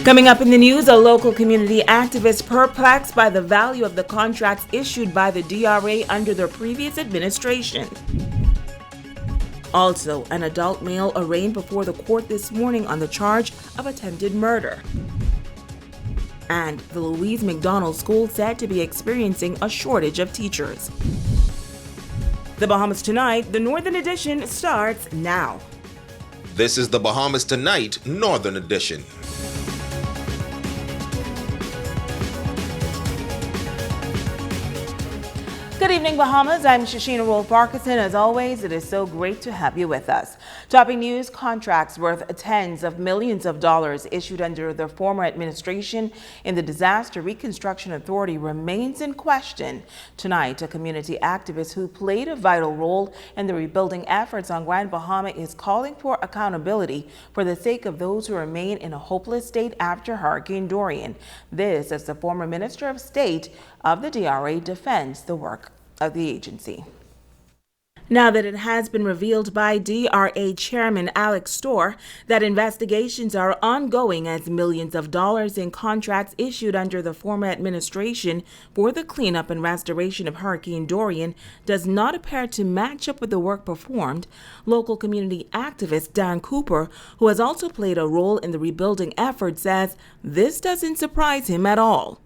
Coming up in the news, a local community activist perplexed by the value of the contracts issued by the D.R.A. under their previous administration. Also, an adult male arraigned before the court this morning on the charge of attempted murder. And the Louise McDonald School said to be experiencing a shortage of teachers. The Bahamas Tonight, the Northern Edition, starts now. This is the Bahamas Tonight, Northern Edition. Good evening, Bahamas. I'm Shashina Wolf-Parkinson. As always, it is so great to have you with us. Topping news, contracts worth tens of millions of dollars issued under the former administration in the Disaster Reconstruction Authority remains in question. Tonight, a community activist who played a vital role in the rebuilding efforts on Grand Bahama is calling for accountability for the sake of those who remain in a hopeless state after Hurricane Dorian. This as the former Minister of State of the D.R.A. defends the work of the agency. Now that it has been revealed by D.R.A. Chairman Alex Storr that investigations are ongoing as millions of dollars in contracts issued under the former administration for the cleanup and restoration of Hurricane Dorian does not appear to match up with the work performed, local community activist Dan Cooper, who has also played a role in the rebuilding effort, says this doesn't surprise him at all.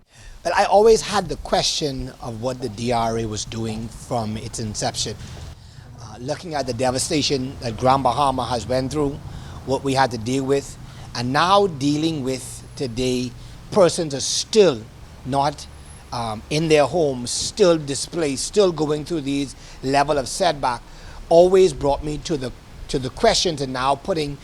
But I always had the question of what the D.R.A. was doing from its inception. Looking at the devastation that Grand Bahama has went through, what we had to deal with, and now dealing with today, persons are still not in their homes, still displaced, still going through these level of setback, always brought me to the questions and now putting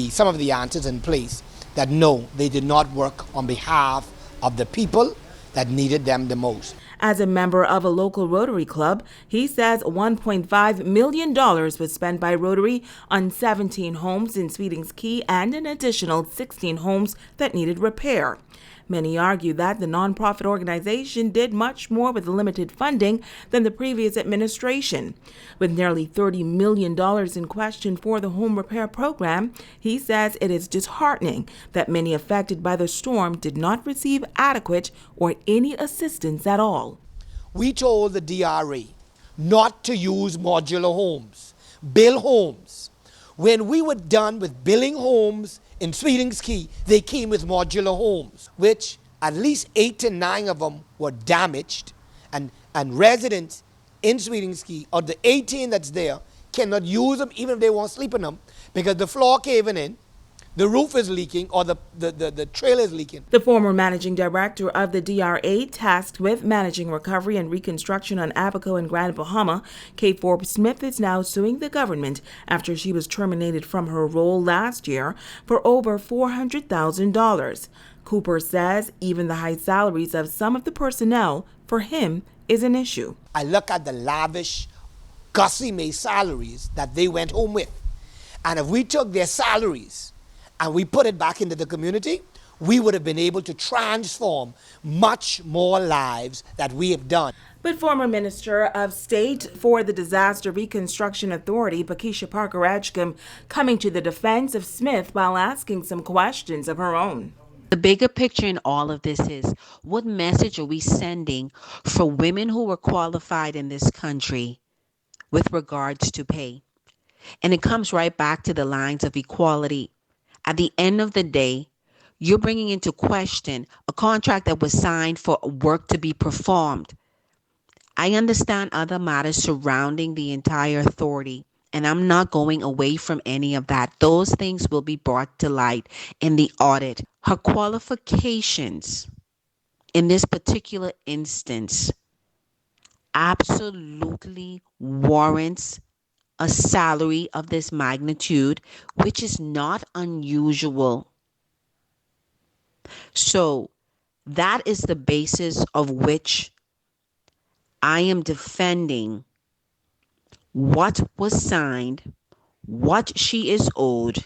some of the answers in place that no, they did not work on behalf of the people that needed them the most. As a member of a local Rotary club, he says $1.5 million was spent by Rotary on 17 homes in Sweetings Key and an additional 16 homes that needed repair. Many argue that the nonprofit organization did much more with limited funding than the previous administration. With nearly $30 million in question for the home repair program, he says it is disheartening that many affected by the storm did not receive adequate or any assistance at all. We told the D.R.A. not to use modular homes, build homes. When we were done with building homes in Sweetings Key, they came with modular homes, which at least 8 to 9 of them were damaged, and residents in Sweetings Key, or the 18 that's there, cannot use them even if they want to sleep in them because the floor caving in, the roof is leaking, or the trailer is leaking. The former managing director of the D.R.A. tasked with managing recovery and reconstruction on Abaco and Grand Bahama, Kate Forbes Smith, is now suing the government after she was terminated from her role last year for over $400,000. Cooper says even the high salaries of some of the personnel for him is an issue. I look at the lavish, gussie-made salaries that they went home with, and if we took their salaries and we put it back into the community, we would have been able to transform much more lives that we have done. But former Minister of State for the Disaster Reconstruction Authority, Pakeisha Parker Edgecombe, coming to the defense of Smith while asking some questions of her own. The bigger picture in all of this is, what message are we sending for women who were qualified in this country with regards to pay? And it comes right back to the lines of equality. At the end of the day, you're bringing into question a contract that was signed for work to be performed. I understand other matters surrounding the entire authority, and I'm not going away from any of that. Those things will be brought to light in the audit. Her qualifications in this particular instance absolutely warrants a salary of this magnitude, which is not unusual. So that is the basis of which I am defending what was signed, what she is owed,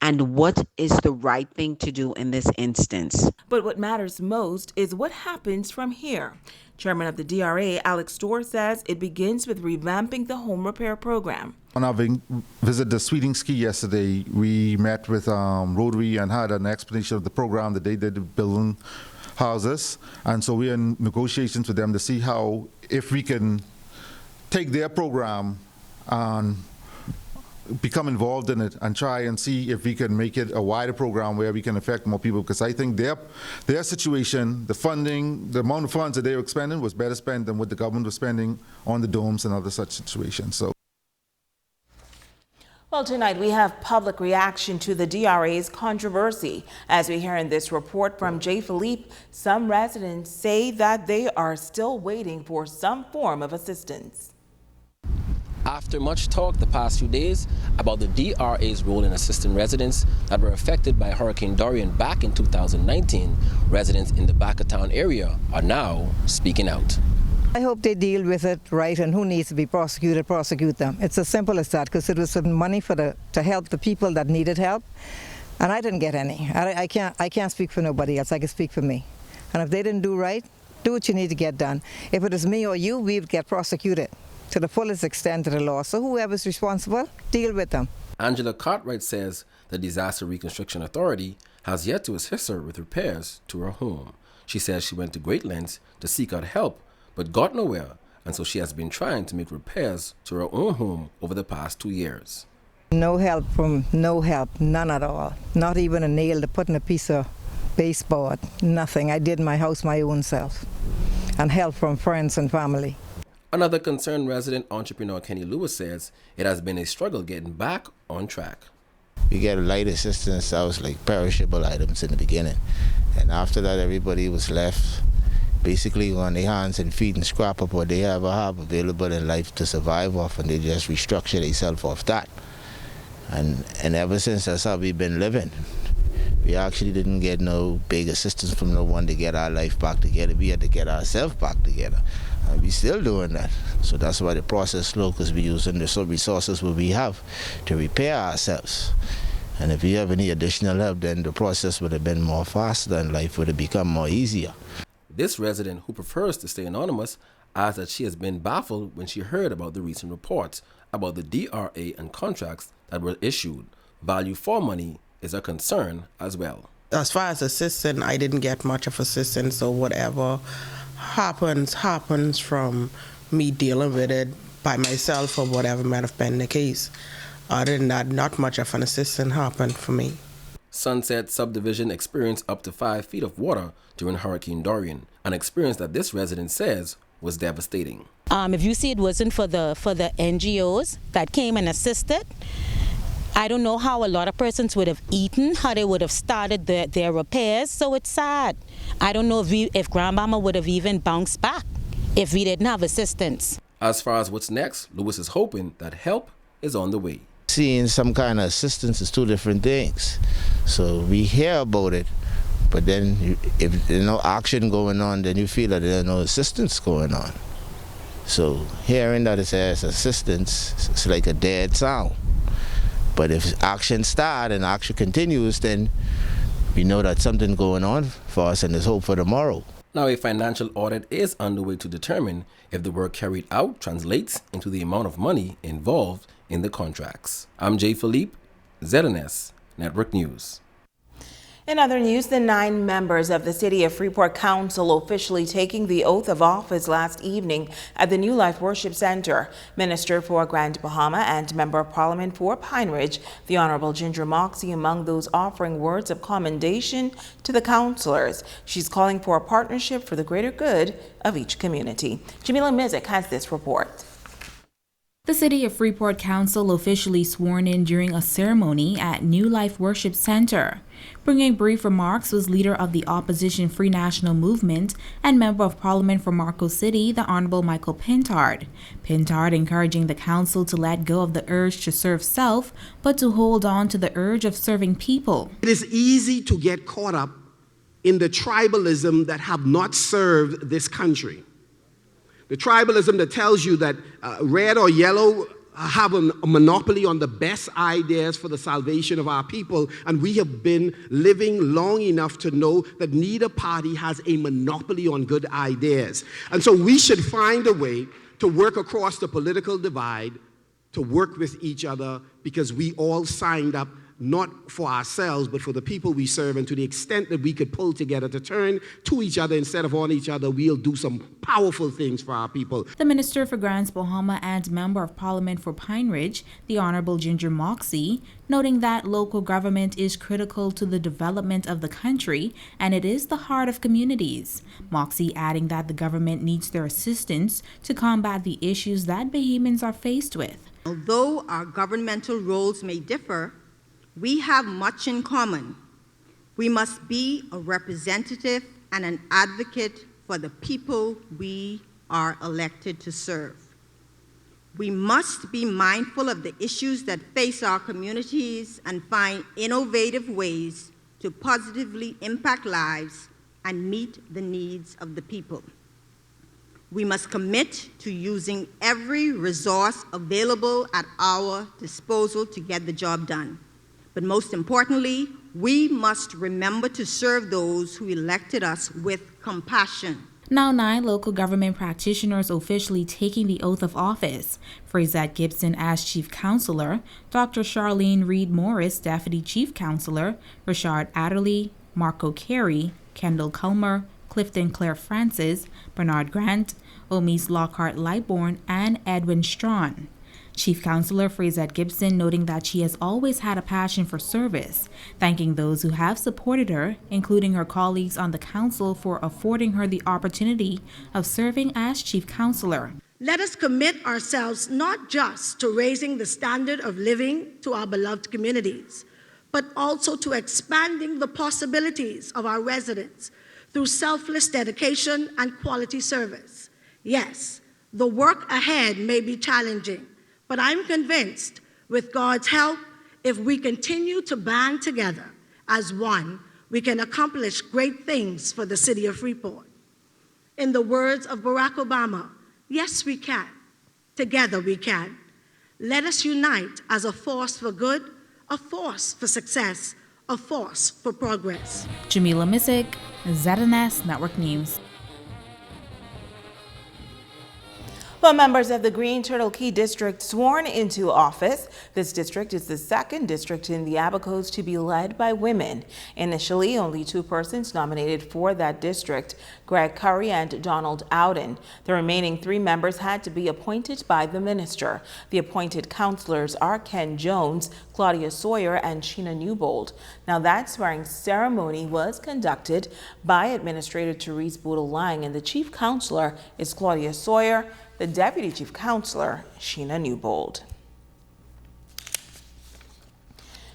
and what is the right thing to do in this instance. But what matters most is what happens from here. Chairman of the D.R.A., Alex Storr, says it begins with revamping the home repair program. On our visit to Sweeting Ski yesterday, we met with Rotary and had an explanation of the program that they did building houses. And so we're in negotiations with them to see how, if we can take their program and become involved in it and try and see if we can make it a wider program where we can affect more people, because I think their situation, the funding, the amount of funds that they were expending was better spent than what the government was spending on the domes and other such situations. So. Well, tonight we have public reaction to the D.R.A.'s controversy. As we hear in this report from J. Philippe, some residents say that they are still waiting for some form of assistance. After much talk the past few days about the D.R.A.'s role in assisting residents that were affected by Hurricane Dorian back in 2019, residents in the back of town area are now speaking out. I hope they deal with it right, and who needs to be prosecuted, prosecute them. It's as simple as that, because it was some money to help the people that needed help, and I didn't get any. I can't speak for nobody else. I can speak for me. And if they didn't do right, do what you need to get done. If it is me or you, we would get prosecuted to the fullest extent of the law. So whoever's responsible, deal with them. Angela Cartwright says the Disaster Reconstruction Authority has yet to assist her with repairs to her home. She says she went to great lengths to seek out help, but got nowhere, and so she has been trying to make repairs to her own home over the past 2 years. No help, none at all. Not even a nail to put in a piece of baseboard, nothing. I did my house my own self, and help from friends and family. Another concerned resident entrepreneur Kenny Lewis says it has been a struggle getting back on track. We get light assistance, that was like perishable items in the beginning. And after that, everybody was left basically on their hands and feet and scrap up what they have available in life to survive off, and they just restructure themselves off that. And ever since, that's how we've been living. We actually didn't get no big assistance from no one to get our life back together. We had to get ourselves back together. And we're still doing that. So that's why the process is slow, because we're using the resources what we have to repair ourselves. And if we have any additional help, then the process would have been more faster and life would have become more easier. This resident, who prefers to stay anonymous, adds that she has been baffled when she heard about the recent reports about the D.R.A. and contracts that were issued. Value for money is a concern as well. As far as assistance, I didn't get much of assistance, so whatever happens from me dealing with it by myself or whatever might have been the case. Other than that, not much of an assistance happened for me. Sunset Subdivision experienced up to 5 feet of water during Hurricane Dorian, an experience that this resident says was devastating. If you see, it wasn't for the NGOs that came and assisted, I don't know how a lot of persons would have eaten, how they would have started their repairs, so it's sad. I don't know if Grandmama would have even bounced back if we didn't have assistance. As far as what's next, Lewis is hoping that help is on the way. Seeing some kind of assistance is two different things. So we hear about it, but then if there's no action going on, then you feel that there's no assistance going on. So hearing that it says assistance, it's like a dead sound. But if action starts and action continues, then we know that something's going on for us and there's hope for tomorrow. Now, a financial audit is underway to determine if the work carried out translates into the amount of money involved in the contracts. I'm J. Philippe, ZNS Network News. In other news, the 9 members of the City of Freeport Council officially taking the oath of office last evening at the New Life Worship Center. Minister for Grand Bahama and Member of Parliament for Pine Ridge, the Honorable Ginger Moxie, among those offering words of commendation to the councilors. She's calling for a partnership for the greater good of each community. Jamila Mizik has this report. The City of Freeport Council officially sworn in during a ceremony at New Life Worship Center. Bringing brief remarks was leader of the opposition Free National Movement and Member of Parliament for Marco City, the Honorable Michael Pintard. Pintard encouraging the council to let go of the urge to serve self, but to hold on to the urge of serving people. It is easy to get caught up in the tribalism that have not served this country. The tribalism that tells you that red or yellow have a monopoly on the best ideas for the salvation of our people, and we have been living long enough to know that neither party has a monopoly on good ideas. And so we should find a way to work across the political divide, to work with each other, because we all signed up not for ourselves, but for the people we serve, and to the extent that we could pull together to turn to each other instead of on each other, we'll do some powerful things for our people. The Minister for Grants Bahama and Member of Parliament for Pine Ridge, the Honorable Ginger Moxie, noting that local government is critical to the development of the country and it is the heart of communities. Moxie adding that the government needs their assistance to combat the issues that Bahamians are faced with. Although our governmental roles may differ, we have much in common. We must be a representative and an advocate for the people we are elected to serve. We must be mindful of the issues that face our communities and find innovative ways to positively impact lives and meet the needs of the people. We must commit to using every resource available at our disposal to get the job done. But most importantly, we must remember to serve those who elected us with compassion. Now 9 local government practitioners officially taking the oath of office. Frazette Gibson as Chief Counselor, Dr. Charlene Reed Morris, Deputy Chief Counselor, Richard Adderley, Marco Carey, Kendall Culmer, Clifton Claire Francis, Bernard Grant, Omise Lockhart Lightbourne, and Edwin Strawn. Chief Counselor Frazette Gibson noting that she has always had a passion for service, thanking those who have supported her, including her colleagues on the council, for affording her the opportunity of serving as Chief Counselor. Let us commit ourselves not just to raising the standard of living to our beloved communities, but also to expanding the possibilities of our residents through selfless dedication and quality service. Yes, the work ahead may be challenging, but I'm convinced, with God's help, if we continue to band together as one, we can accomplish great things for the city of Freeport. In the words of Barack Obama, yes, we can. Together we can. Let us unite as a force for good, a force for success, a force for progress. Jamila Missick, ZNS Network News. Well, members of the Green Turtle Key District sworn into office. This district is the second district in the Abacos to be led by women. Initially, only 2 persons nominated for that district, Greg Curry and Donald Ouden. The remaining 3 members had to be appointed by the minister. The appointed councilors are Ken Jones, Claudia Sawyer, and Sheena Newbold. Now, that swearing ceremony was conducted by Administrator Therese Boodle-Lang, and the chief counselor is Claudia Sawyer, the Deputy Chief Counselor, Sheena Newbold.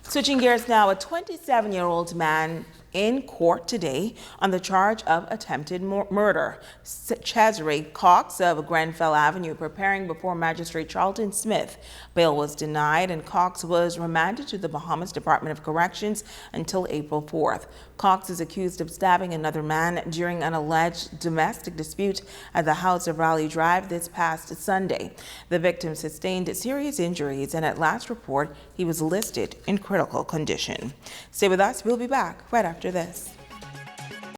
Switching gears now, a 27-year-old man in court today on the charge of attempted murder. Cesare Cox of Grenfell Avenue preparing before Magistrate Charlton Smith. Bail was denied and Cox was remanded to the Bahamas Department of Corrections until April 4th. Cox is accused of stabbing another man during an alleged domestic dispute at the house of Raleigh Drive this past Sunday. The victim sustained serious injuries and at last report he was listed in critical condition. Stay with us, we'll be back right after this.